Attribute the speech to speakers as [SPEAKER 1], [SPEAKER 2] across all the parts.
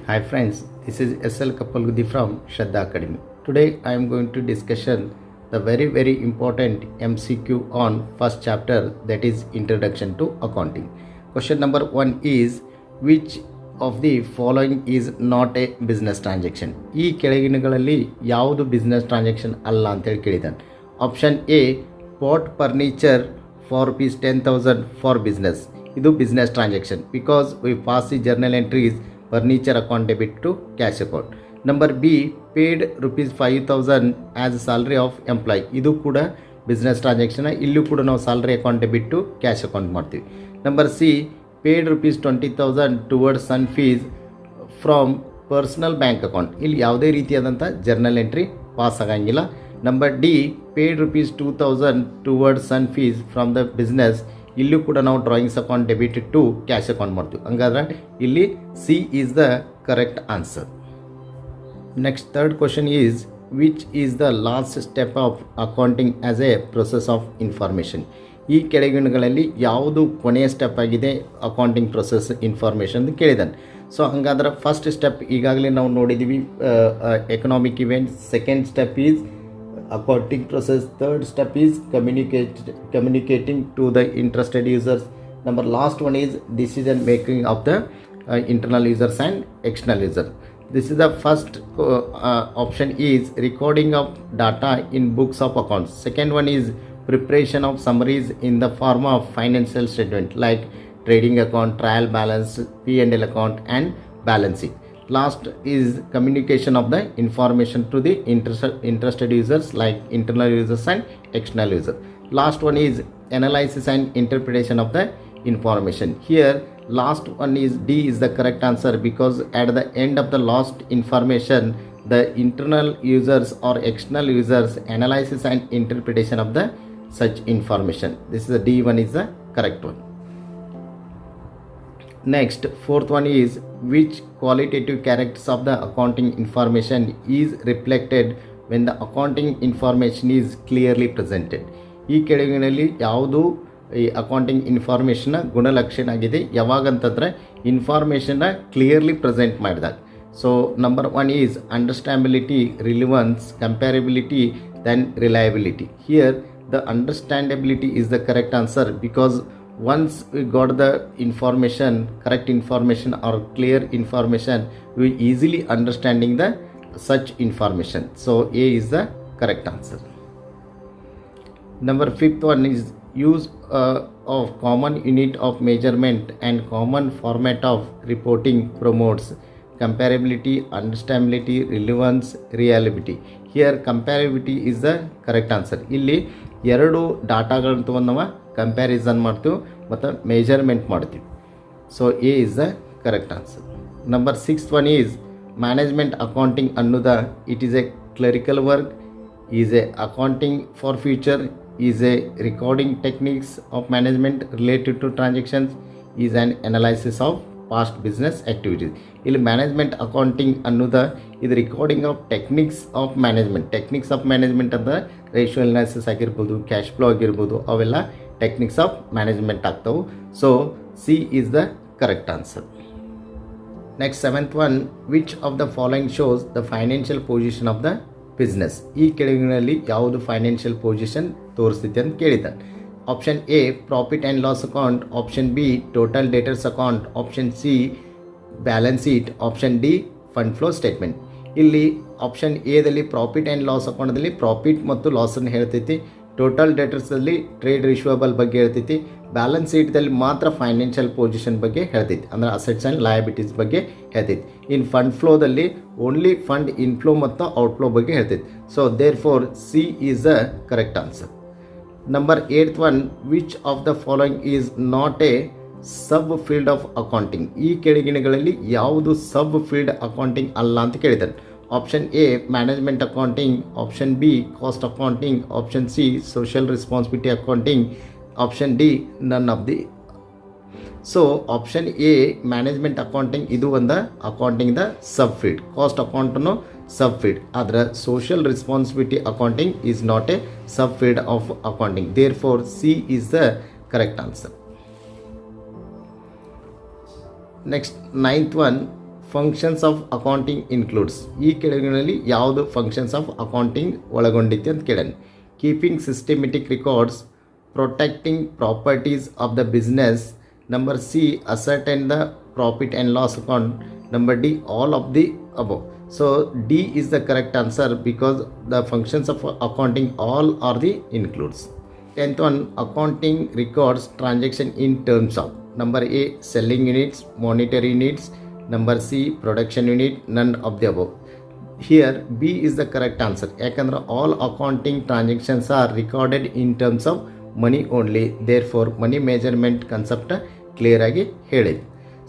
[SPEAKER 1] Hi friends, this is SL Kapalgudi from Shraddha Academy. Today I am going to discussion the very important MCQ on first chapter, that is Introduction to Accounting. Question number 1 is, which of the following is not a business transaction? ಈ ಕೆಳಗಿನಗಳಲ್ಲಿ ಯಾವುದು business transaction ಅಲ್ಲ ಅಂತೇಳಿ ಕೇಳಿದ್ದಾನೆ. Option A, pot furniture for rupees 10,000 for business. ಇದು business transaction because we pass the journal entries furniture account debit to cash account. Number B, paid rupees 5,000 as salary of employee. ಇದು ಕೂಡ business transaction. ಇಲ್ಲೂ ಕೂಡ ನಾವು salary account debit to cash account ಮಾಡ್ತೀವಿ. Number C, paid rupees 20,000 towards son fees from personal bank account. ಇಲ್ಲಿ ಯಾವುದೇ ರೀತಿಯಾದಂಥ journal entry pass ಆಗಂಗಿಲ್ಲ. Number D, paid rupees 2,000 towards son fees from the business. ಇಲ್ಲೂ ಕೂಡ ನಾವು drawings account debit to cash account ಮಾಡ್ತೀವಿ. ಹಂಗಾದ್ರೆ ಇಲ್ಲಿ C is the correct answer. Next third question is, which is the last step of accounting as A process of information. ಈ ಕೆಳಗಿನಗಳಲ್ಲಿ ಯಾವುದು ಕೊನೆಯ ಸ್ಟೆಪ್ ಆಗಿದೆ ಅಕೌಂಟಿಂಗ್ ಪ್ರೊಸೆಸ್ ಇನ್ಫಾರ್ಮೇಷನ್ ಅಂತ ಕೇಳಿದ್ದಾನೆ. So ಹಂಗಾದ್ರೆ ಫಸ್ಟ್ ಸ್ಟೆಪ್ ಈಗಾಗಲೇ ನಾವು ನೋಡಿದ್ದೀವಿ, economic events. Second step is accounting process. Third step is communicating to the interested users. Number last one is decision making of the internal users and external users. This is the first option is recording of data in books of accounts. Second one is preparation of summaries in the form of financial statement like trading account, trial balance, P&L account and balance sheet. Last is communication of the information to the interested users like internal users and external users. Last one is analysis and interpretation of the information. Here last one is D is the correct answer because at the end of the last information the internal users or external users analysis and interpretation of the such information. This is the D one is the correct one. Next, fourth one is, which qualitative characters of the accounting information is reflected when the accounting information is clearly presented. ಈ ಕೆಳಗಿನಲ್ಲಿ ಯಾವುದು ಈ accounting ಇನ್ಫಾರ್ಮೇಷನ್ನ ಗುಣಲಕ್ಷಣ ಆಗಿದೆ ಯಾವಾಗಂತಂದರೆ ಇನ್ಫಾರ್ಮೇಷನ್ನ clearly present ಮಾಡಿದಾಗ. So number one is understandability, relevance, comparability, then reliability. Here the understandability is the correct answer because once we got the information, correct information or clear information, we easily understanding the such information. So A is the correct answer. Number fifth one is use of common unit of measurement and common format of reporting promotes comparability, understandability, relevance, reliability. Here comparability is the correct answer. ಇಲ್ಲಿ ಎರಡು ಡಾಟಾಗಳನ್ನ ತೊಗೊಂಡು ನಾವು comparison ಮಾಡ್ತೀವಿ ಮತ್ತು measurement ಮಾಡ್ತೀವಿ. So A is the correct answer. Number six one is management accounting ಅನ್ನೋದ it is a clerical work, is a accounting for future, is a recording techniques of management related to transactions, is an analysis of past business activities. ಇಲ್ಲಿ management accounting ಅನ್ನೋದ ಇದು recording of techniques of management ಅಂದರೆ ratio analysis ಆಗಿರ್ಬೋದು, cash flow ಆಗಿರ್ಬೋದು, ಅವೆಲ್ಲ techniques of management ಆಗ್ತವೆ. So C is the correct answer. Next seventh one, which of the following shows the financial position of the business. ಈ ಕೆಳಗಿನಲ್ಲಿ ಯಾವುದು financial position ತೋರಿಸ್ತೈತೆ ಅಂತ ಕೇಳಿದ್ದಾನೆ. Option A, profit and loss account. Option B, total debtors account. Option C, balance sheet. Option D, fund flow statement. ಇಲ್ಲಿ option ಎದಲ್ಲಿ profit and loss ಅಕೌಂಟದಲ್ಲಿ profit ಮತ್ತು ಲಾಸನ್ನು ಹೇಳ್ತೈತಿ. ಟೋಟಲ್ ಡೇಟರ್ಸಲ್ಲಿ ಟ್ರೇಡ್ ರಿಶೂವಬಲ್ ಬಗ್ಗೆ ಹೇಳ್ತೈತಿ. ಬ್ಯಾಲೆನ್ಸ್ ಶೀಟ್ದಲ್ಲಿ ಮಾತ್ರ ಫೈನಾನ್ಷಿಯಲ್ ಪೊಸಿಷನ್ ಬಗ್ಗೆ ಹೇಳ್ತೈತಿ, ಅಂದರೆ ಅಸೆಟ್ಸ್ ಆ್ಯಂಡ್ ಲಯಬಿಲಿಟೀಸ್ ಬಗ್ಗೆ ಹೇಳ್ತೈತಿ. ಇನ್ ಫಂಡ್ ಫ್ಲೋದಲ್ಲಿ ಓನ್ಲಿ ಫಂಡ್ ಇನ್ಫ್ಲೋ ಮತ್ತು ಔಟ್ಫ್ಲೋ ಬಗ್ಗೆ ಹೇಳ್ತೈತಿ. So therefore C is the correct answer. Number eight one, which of the following is not a sub field of accounting. ಈ ಕೆಳಗಿನಗಳಲ್ಲಿ ಯಾವುದು sub field accounting ಅಲ್ಲ ಅಂತ ಕೇಳಿದ್ದಾನೆ. Option A, management accounting. Option B, cost accounting. Option C, social responsibility accounting. Option D, none of the. So option A management accounting ಇದು ಒಂದು accounting the subfield, cost ಅಕೌಂಟನ್ನು subfield. ಆದರೆ social responsibility accounting is not a sub field of accounting. Therefore C is the correct answer. Next, ninth one, functions of accounting includes. ಈ ಕೆಳಗಿನಲ್ಲಿ ಯಾವುದು functions of accounting ಒಳಗೊಂಡಿತ್ತು ಅಂತ ಕೇಳೋಣ. Keeping systematic records, protecting properties of the business, number C ascertain the profit and loss account, number D all of the above. So D is the correct answer because the functions of accounting all are the includes. 10th one, accounting records transaction in terms of, number A selling units, monetary units, number C production unit, none of the above. Here B is the correct answer ಯಾಕಂದ್ರೆ all accounting transactions are recorded in terms of money only, therefore money measurement concept clear ಆಗಿ ಹೇಳಿದೆ.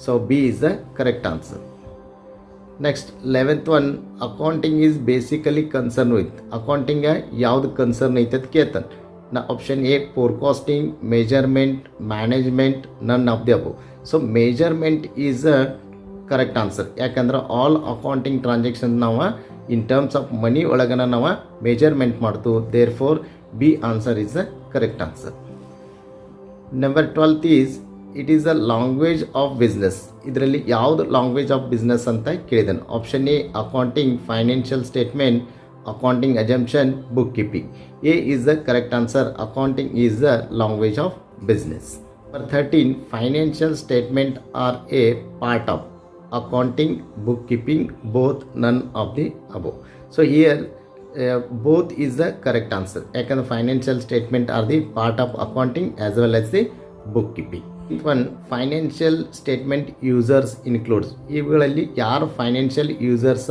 [SPEAKER 1] So B is the correct answer. Next 11th one, accounting is basically concern with. Accounting ಯಾವ್ದು concern ಐತೆ ಅಂತ ಕೇಳ್ತಾನೆ. Option A forecasting, measurement, management, none of the above. So measurement is a correct answer ಯಾಕಂದ್ರೆ all accounting transaction ನಾವು in terms of money ಒಳಗನ ನಾವು measurement ಮಾಡ್ತು, therefore B answer is the correct answer. Number 12th is it is a language of business. ಇದರಲ್ಲಿ ಯಾವುದು language of business ಅಂತ ಕೇಳಿದಾನೆ. Option A accounting, financial statement, accounting assumption, bookkeeping. A is the correct answer. Accounting is the language of business. Number 13, financial statement are a part of accounting, bookkeeping, both, none of the above. So here both is the correct answer ಯಾಕಂದ್ರೆ financial statement are the part of accounting as well as the bookkeeping. One, financial statement users includes. ಇವುಗಳಲ್ಲಿ ಯಾರು financial users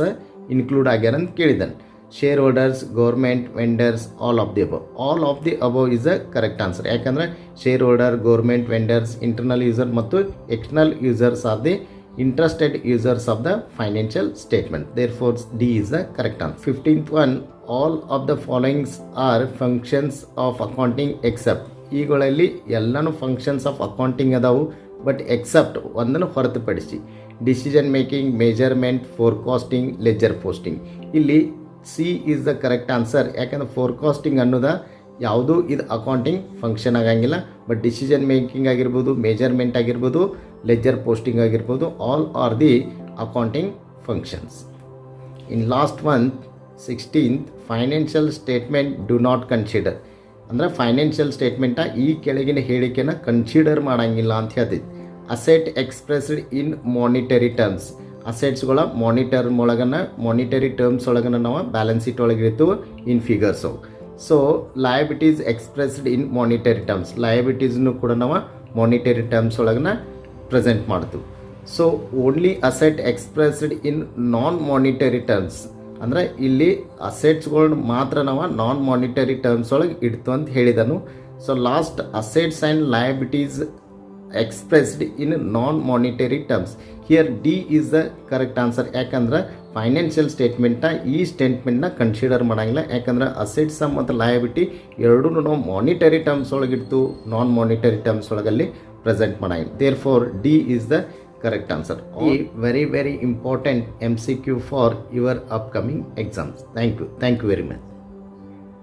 [SPEAKER 1] include ಆಗ್ಯಾರ ಅಂತ ಕೇಳಿದ್ದಾನೆ. Shareholders, government, vendors, all of the above. All of the above is a correct answer ಯಾಕಂದರೆ shareholder, government, vendors, internal user ಮತ್ತು external users are the interested users of the financial statement, therefore D is the correct answer. 15th one, all of the followings are functions of accounting except. ಈಗಳಲ್ಲಿ ಎಲ್ಲನೂ functions of accounting ಅದಾವು, but except ಒಂದನ್ನು ಹೊರತುಪಡಿಸಿ decision making, measurement, forecasting, ledger posting. ಇಲ್ಲಿ C is the correct answer ಯಾಕಂದ್ರೆ forecasting ಅನ್ನೋದ ಯಾವುದೂ ಇದು ಅಕೌಂಟಿಂಗ್ ಫಂಕ್ಷನ್ ಆಗಂಗಿಲ್ಲ, ಬಟ್ ಡಿಸಿಷನ್ ಮೇಕಿಂಗ್ ಆಗಿರ್ಬೋದು, ಮೆಜರ್ಮೆಂಟ್ ಆಗಿರ್ಬೋದು, ಲೆಜರ್ ಪೋಸ್ಟಿಂಗ್ ಆಗಿರ್ಬೋದು, all are the accounting functions. In last month 16th, financial statement do not consider. ಅಂದರೆ ಫೈನಾನ್ಷಿಯಲ್ ಸ್ಟೇಟ್ಮೆಂಟ ಈ ಕೆಳಗಿನ ಹೇಳಿಕೆನ ಕನ್ಸಿಡರ್ ಮಾಡೋಂಗಿಲ್ಲ ಅಂತ ಹೇಳ್ತೈತಿ. Asset expressed in monetary terms. ಅಸೆಟ್ಸ್ಗಳ ಮಾನಿಟರಿ ಟರ್ಮ್ಸ್ ಒಳಗನ ನಾವು ಬ್ಯಾಲೆನ್ಸ್ ಶೀಟ್ ಒಳಗೆ ಇರ್ತೀವಿ in figures. So liabilities expressed in monetary terms. ಲಯಬಿಟೀಸ್ನು ಕೂಡ ನಾವು ಮಾನಿಟರಿ ಟರ್ಮ್ಸ್ ಒಳಗನ ಪ್ರೆಸೆಂಟ್ ಮಾಡ್ತೀವಿ. So only asset expressed in non monetary terms ಅಂದರೆ ಇಲ್ಲಿ ಅಸೆಟ್ಸ್ಗಳನ್ನ ಮಾತ್ರ ನಾವು ನಾನ್ ಮಾನಿಟರಿ ಟರ್ಮ್ಸ್ ಒಳಗೆ ಇಡ್ತು ಅಂತ ಹೇಳಿದನು. So last assets and liabilities expressed in non monetary terms. Here D is the correct answer ಯಾಕಂದ್ರೆ ಫೈನಾನ್ಷಿಯಲ್ ಸ್ಟೇಟ್ಮೆಂಟ್ನ ಈ ಸ್ಟೇಟ್ಮೆಂಟ್ನ ಕನ್ಸಿಡರ್ ಮಾಡೋಂಗಿಲ್ಲ ಯಾಕಂದ್ರೆ ಅಸೆಟ್ಸ್ ಮತ್ತು ಲಯಬಿಲಿಟಿ ಎರಡೂ ನಾವು ಮಾನಿಟರಿ ಟರ್ಮ್ಸ್ ಒಳಗಿಡ್ತು, ನಾನ್ ಮಾನಿಟರಿ ಟರ್ಮ್ಸ್ ಒಳಗಲ್ಲಿ ಪ್ರೆಸೆಂಟ್ ಮಾಡೋಂಗಿಲ್ಲ. Therefore D is the correct answer. All very important MCQ for your upcoming exams. Thank you very much.